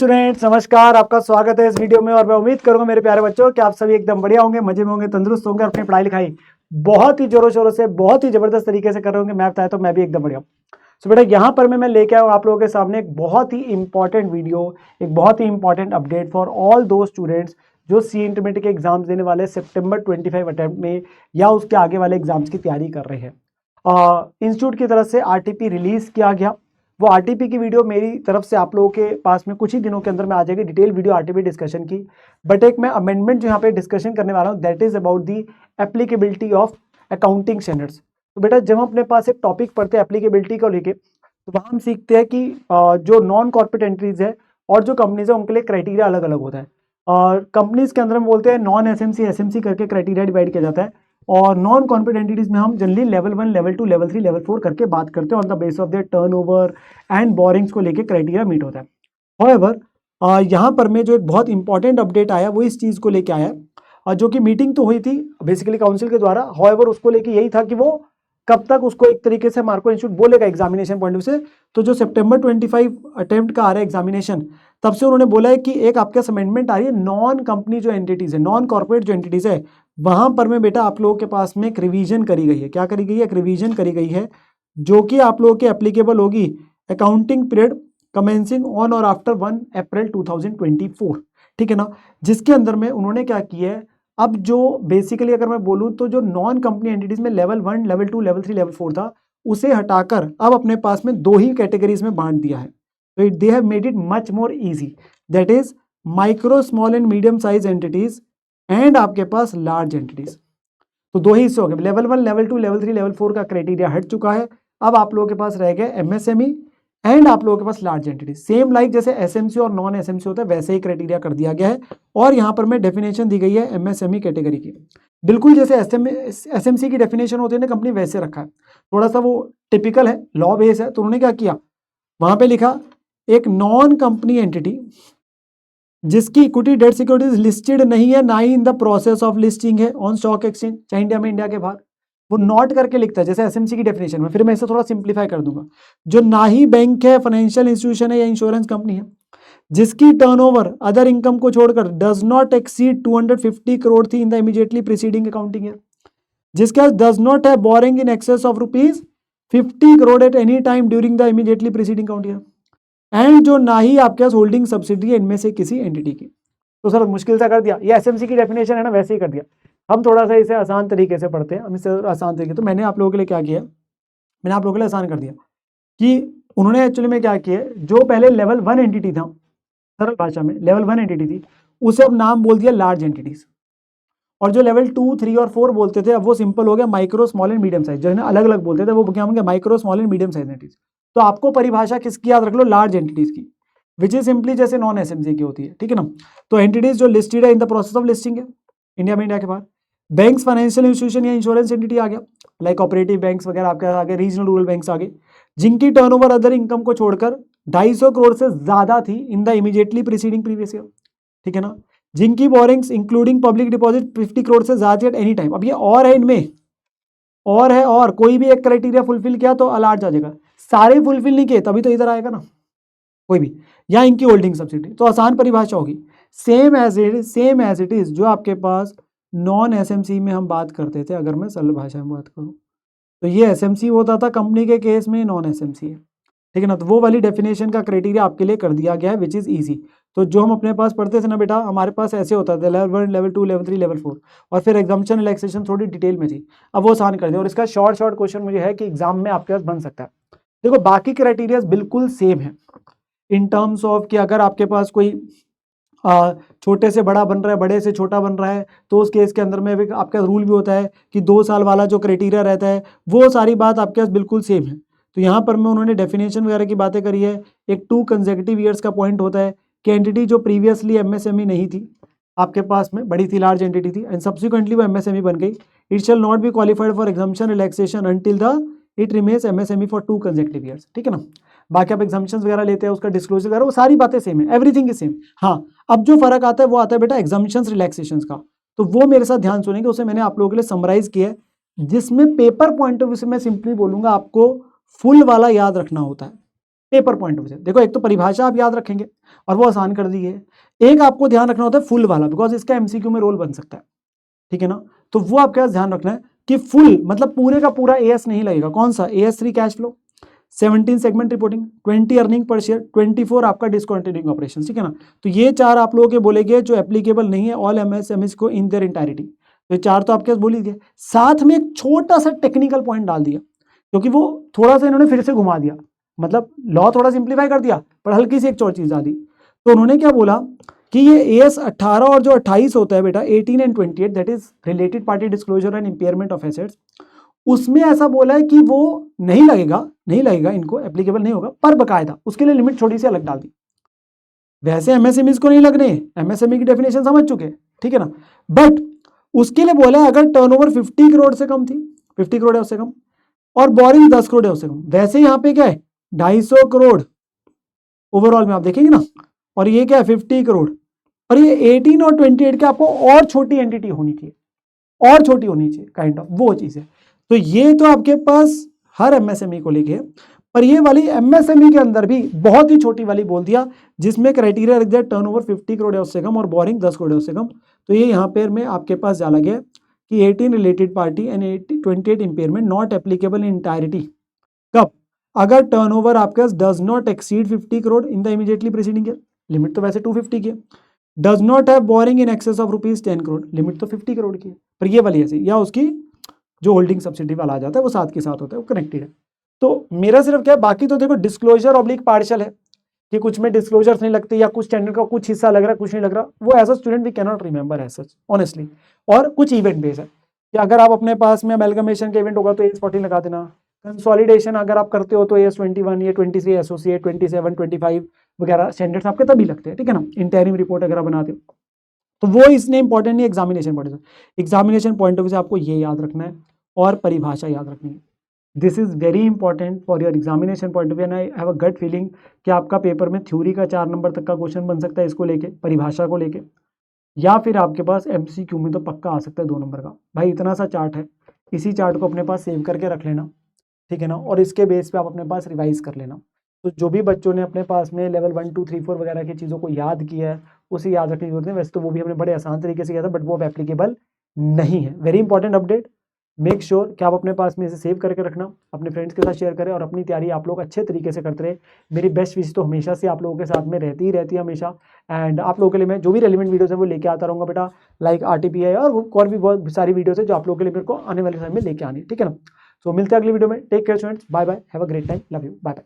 Students नमस्कार, आपका स्वागत है इस वीडियो में। और मैं उम्मीद करूंगा मेरे प्यारे बच्चों कि आप सभी एकदम बढ़िया होंगे, मजे में होंगे, तंदुरुस्त होंगे, अपनी पढ़ाई लिखाई बहुत ही जोरों शोरों से बहुत ही जबरदस्त तरीके से कर रहे होंगे। मैं बताया तो मैं भी एकदम बढ़िया हूँ। तो बेटा यहाँ पर मैं लेके आया हूँ आप लोगों के सामने एक बहुत ही इंपॉर्टेंट वीडियो, एक बहुत ही इंपॉर्टेंट अपडेट फॉर ऑल दो स्टूडेंट्स जो सी इंटरमीडिएट के एग्जाम्स देने वाले सितंबर 25 अटेम्प्ट में या उसके आगे वाले एग्जाम्स की तैयारी कर रहे हैं। इंस्टीट्यूट की तरफ से आरटीपी रिलीज किया गया। वो आरटीपी की वीडियो मेरी तरफ से आप लोगों के पास में कुछ ही दिनों के अंदर में आ जाएगी, डिटेल वीडियो आरटीपी डिस्कशन की। बट एक मैं अमेंडमेंट जो यहाँ पे डिस्कशन करने वाला हूँ that is about the applicability of accounting standards. तो बेटा जब हम अपने पास एक टॉपिक पढ़ते हैं एप्लीकेबिलिटी को लेके, तो वहाँ हम सीखते हैं कि जो नॉन कॉर्पोरेट एंट्रीज है और जो कंपनीज है उनके लिए क्राइटेरिया अलग अलग होता है। और कंपनीज के अंदर हम बोलते हैं नॉन एसएमसी एसएमसी करके क्राइटेरिया डिवाइड किया जाता है। और नॉन कॉर्पोरेट एंटिटीज में हम generally level 1, level 2, level 3, level 4 करके बात करते हैं on the base of their turnover and borings को लेके क्राइटेरिया मीट होता है। हाउएवर यहाँ पर में जो एक बहुत इंपॉर्टेंट अपडेट आया वो इस चीज़ को लेके आया, जो कि मीटिंग तो हुई थी बेसिकली काउंसिल के द्वारा। हाउएवर उसको लेके यही था कि वो कब तक उसको एक तरीके से मार्को इंस्टीट्यूट बोलेगा एग्जामिनेशन पॉइंट ऑफ से। तो जो सितंबर 25 अटेम्प्ट का आ रहा है एग्जामिनेशन, तब से उन्होंने बोला है कि एक आपके अमेंडमेंट आ रही है, नॉन कंपनी जो एंटिटीज है, नॉन कॉर्पोरेट जो एंटिटीज है, वहां पर में बेटा आप लोगों के पास में एक रिवीजन करी गई है। क्या करी गई है? एक रिवीजन करी गई है जो कि आप लोगों के एप्लीकेबल होगी अकाउंटिंग पीरियड कमेंसिंग ऑन और आफ्टर 1 अप्रैल 2024। ठीक है ना। जिसके अंदर में उन्होंने क्या किया है, अब जो बेसिकली अगर मैं बोलूं तो जो नॉन कंपनी एंटिटीज में लेवल 1, लेवल 2, लेवल 3, लेवल 4 था, उसे हटाकर अब अपने पास में दो ही कैटेगरीज में बांट दिया है। तो they have made it much more easy, that is micro small and medium size entities and आपके पास लार्ज एंटिटीज। तो दो ही हिस्से हो गए, लेवल 1, लेवल 2, लेवल 3, लेवल 4 का क्राइटेरिया हट चुका है। अब आप लोगों के पास रह गए एमएसएमई एंड आप लोगों के पास लार्ज एंटिटीज। सेम लाइक जैसे एसएमसी और नॉन एसएमसी होता है वैसे ही क्राइटेरिया कर दिया गया है। और यहाँ पर मैं डेफिनेशन दी गई है एमएसएमई कैटेगरी की, बिल्कुल जैसे एसएमसी की डेफिनेशन होती है ना कंपनी, वैसे रखा है। थोड़ा सा वो टिपिकल है, लॉ बेस है। तो उन्होंने क्या किया, वहां पे लिखा एक नॉन कंपनी एंटिटी जिसकी इक्विटी डेट सिक्योरिटीज लिस्टेड नहीं है, ना ही in the process of listing है ऑन स्टॉक एक्सचेंज, चाहे इंडिया में इंडिया के बाहर, वो नॉट करके लिखता है जैसे एसएमसी की डेफिनेशन में। फिर मैं इसे थोड़ा सिंप्लीफाई कर दूंगा। जो ना ही बैंक है, फाइनेंशियल इंस्टीट्यूशन है या इंश्योरेंस कंपनी है, जिसकी टर्नओवर अदर इनकम को छोड़कर डज नॉट एक्सीड 250 करोड़ थी इन the immediately preceding accounting year, जिसके पास डज नॉट है boring in excess of ₹50 crore at any time during the immediately preceding account year, and जो ना ही आपके पास होल्डिंग सब्सिडी है इनमें से किसी एंटिटी की। तो सर मुश्किल सा कर दिया, ये एसएमसी की डेफिनेशन है ना, वैसे ही कर दिया। हम थोड़ा सा इसे आसान तरीके से पढ़ते हैं, हम इसे आसान तरीके। तो मैंने आप लोगों के लिए क्या किया, मैंने आप लोगों के लिए आसान कर दिया कि उन्होंने एक्चुअली में क्या किया, जो पहले लेवल 1 एंटिटी था, सरल भाषा में लेवल 1 एंटिटी थी, उसे अब नाम बोल दिया लार्ज एंटिटीज। और जो लेवल 2, 3 और 4 बोलते थे, अब वो सिंपल हो गया micro small and medium size. जो है ना अलग अलग बोलते थे, वो क्या होंगे, micro small and medium size entities. तो आपको परिभाषा किसकी याद रख लो, लार्ज एंटिटीज की, विच इज सिंपली जैसे नॉन एसएमसी की होती है। ठीक है ना। तो एंटिटीज जो लिस्टेड है इन द प्रोसेस ऑफ लिस्टिंग है इंडिया में, इंडिया के बाहर। बैंक्स, फाइनेंशियल इंस्टीट्यूशन या इंश्योरेंस एंटिटी आ गया, लाइक ऑपरेटिव बैंक्स वगैरह आपके आगे, रीजनल रूरल बैंक्स आगे, जिनकी टर्नओवर अदर इनकम को छोड़कर 250 करोड़ से ज्यादा थी इन the immediately preceding previous year. ठीक है ना। जिनकी borings including public deposit 50 crore से ज्यादा एट एनी टाइम। अब ये और है, इनमें और है, और कोई भी एक क्राइटेरिया फुलफिल किया तो लार्ज आ जाएगा, सारे फुलफिल नहीं किए तभी तो इधर आएगा ना कोई भी, या इनकी होल्डिंग सब्सिडी। तो आसान परिभाषा होगी सेम एज इट इज जो आपके पास नॉन एसएमसी में हम बात करते थे। अगर मैं सरल भाषा में बात करूं तो ये एसएमसी होता था कंपनी के केस में, नॉन एसएमसी है। ठीक है ना। तो वो वाली डेफिनेशन का क्राइटेरिया आपके लिए कर दिया गया है विच इज ईजी। तो जो हम अपने पास पढ़ते थे ना बेटा, हमारे पास ऐसे होता था लेवल 1, लेवल 2, लेवल 3, लेवल 4, और फिर एग्जाम्पशन रिलैक्सेशन थोड़ी डिटेल में थी। अब वो आसान कर दिया। और इसका शॉर्ट क्वेश्चन मुझे है कि एग्जाम में आपके पास बन सकता है। देखो बाकी क्राइटेरिया बिल्कुल सेम है इन टर्म्स ऑफ कि अगर आपके पास कोई छोटे से बड़ा बन रहा है, बड़े से छोटा बन रहा है, तो उस केस के अंदर में भी आपका रूल भी होता है कि 2 साल वाला जो क्राइटेरिया रहता है, वो सारी बात आपके पास बिल्कुल सेम है। तो यहाँ पर में उन्होंने डेफिनेशन वगैरह की बातें करी है। एक 2 कंसेक्यूटिव ईयर्स का पॉइंट होता है कि एंटिटी जो प्रीवियसली एमएसएमई नहीं थी आपके पास में, बड़ी थी, लार्ज एंटिटी थी, एंड सब्सिक्वेंटली वो एमएसएमई बन गई, it shall not be qualified for exemption relaxation until the it remains MSME for 2 consecutive years. ठीक है ना। बाकी आप एग्जाम्पशंस वगैरह लेते हैं, उसका डिस्क्लोजर वगैरह, वो सारी बातें सेम है, एवरीथिंग इज सेम। हाँ, अब जो फर्क आता है वो आता है बेटा एग्जाम्पशंस रिलैक्सेशंस का। तो वो मेरे साथ ध्यान सुनेंगे, उसे मैंने आप लोगों के लिए समराइज किया है, जिसमें पेपर पॉइंट ऑफ व्यू से मैं सिंपली बोलूंगा आपको फुल वाला याद रखना होता है। पेपर पॉइंट ऑफ व्यू से। देखो एक तो परिभाषा आप याद रखेंगे और वो आसान कर दी है, एक आपको ध्यान रखना होता है फुल वाला, बिकॉज इसका एमसीक्यू में रोल बन सकता है, ठीक है ना। तो वो आपके पास ध्यान रखना है कि फुल मतलब पूरे का पूरा एएस नहीं लगेगा। कौन सा? AS3 cash flow, 17 segment reporting, 20 earning per share, 24 आपका डिसकंटिन्यूइंग ऑपरेशन, ठीक है ना। तो ये 4 आप लोगों के बोलेंगे जो एप्लीकेबल नहीं है ऑल एमएसएमईज को इन देयर इंटायरिटी। तो 4 तो आपके पास बोल ही दिए, साथ में एक छोटा सा टेक्निकल पॉइंट डाल दिया, क्योंकि वो थोड़ा सा इन्होंने फिर से घुमा दिया, मतलब लॉ थोड़ा सिंप्लीफाई कर दिया पर हल्की सी एक और चीज डाली। तो उन्होंने क्या बोला कि ये AS 18 और जो 28 होता है बेटा 18 and 28, that is related party disclosure and impairment of assets, उसमें ऐसा बोला है कि वो नहीं लगेगा इनको एप्लीकेबल नहीं होगा, पर बकायदा उसके लिए लिमिट छोटी सी अलग डाल दी। वैसे एमएसएमईज को नहीं लगने, एमएसएमई की डेफिनेशन समझ चुके, ठीक है ना, बट उसके लिए बोला अगर टर्नओवर 50 करोड़ से कम थी, 50 करोड़ है उससे कम, और बोरिंग 10 करोड़ है उससे कम। वैसे यहाँ पे क्या है 250 करोड़ ओवरऑल में आप देखेंगे ना, और ये क्या है 50 करोड़, और ये 18 और 28 के आपको और छोटी एंटिटी होनी चाहिए, और छोटी होनी चाहिए काइंड ऑफ वो चीज है। तो ये तो आपके पास हर एमएसएमई को लेके, पर ये वाली एमएसएमई के अंदर भी बहुत ही छोटी वाली बोल दिया जिसमें क्राइटेरिया रख दिया टर्नओवर 50 करोड़ है उससे कम और बोरिंग 10 करोड़ है उससे कम। तो ये यहाँ पे में आपके पास डाला गया कि 18 related party and 28 impairment not applicable in entirety. कब? अगर टर्नओवर आपके पास does not exceed 50 crore in the immediately preceding year, limit तो वैसे 250 की है, does not have borrowing in excess of ₹10 crore, limit तो 50 करोड़ की है, पर ये वाली ऐसी, या उसकी जो होल्डिंग सब्सिडी वाला आ जाता है वो साथ के साथ होता है, वो कनेक्टेड है। तो मेरा सिर्फ क्या है, बाकी तो देखो डिस्क्लोजर ऑब्लिक पार्शियल है कि कुछ में डिस्क्लोजर्स नहीं लगते या कुछ स्टैंडर्ड का कुछ हिस्सा लग रहा है कुछ नहीं लग रहा, वो as a student we can not remember as such honestly. और कुछ इवेंट बेस है कि अगर आप अपने पास में अमेलगमेशन का इवेंट होगा तो AS14 लगा देना, कंसोलिडेशन अगर आप करते हो तो AS21 या 23 एसोसिएट 27 25 वगैरह स्टैंडर्ड्स आपके तभी लगते हैं, ठीक है ना। इंटरिम रिपोर्ट अगर बनाते हो तो वो इसने इंपॉर्टेंट नहीं, एग्जामिनेशन पॉइंट से, एग्जामिनेशन पॉइंट ऑफ व्यू से आपको ये याद रखना है और परिभाषा याद रखनी है। This is very important for your examination point of view and I have a gut feeling कि आपका पेपर में थ्योरी का 4 नंबर तक का क्वेश्चन बन सकता है इसको लेके, परिभाषा को लेके, या फिर आपके पास MCQ में तो पक्का आ सकता है 2 नंबर का। भाई इतना सा चार्ट है, इसी चार्ट को अपने पास सेव करके रख लेना, ठीक है ना, और इसके बेस पे आप अपने पास रिवाइज कर लेना। तो जो भी बच्चों ने अपने पास में लेवल 1 2 3 4 वगैरह की चीज़ों को याद किया है उसे याद रखने की जरूरत है। वैसे तो वो भी हमने बड़े आसान तरीके से किया था बट वो अब एप्लीकेबल नहीं है। Very important update, make sure कि आप अपने पास में इसे सेव करके रखना, अपने फ्रेंड्स के साथ शेयर करें और अपनी तैयारी आप लोग अच्छे तरीके से करते रहे। मेरी बेस्ट विश तो हमेशा से आप लोगों के साथ में रहती है हमेशा, एंड आप लोगों के लिए मैं जो भी रेलिवेंट वीडियोस है वो लेके आता रहूँगा बेटा, लाइक RTPI और भी बहुत सारी वीडियोस है जो आप लोगों के लिए मेरे को आने वाले समय में लेके आनी है, ठीक है ना। सो मिलते हैं अगली वीडियो में, take care students, bye bye, have a great time, love you, bye bye.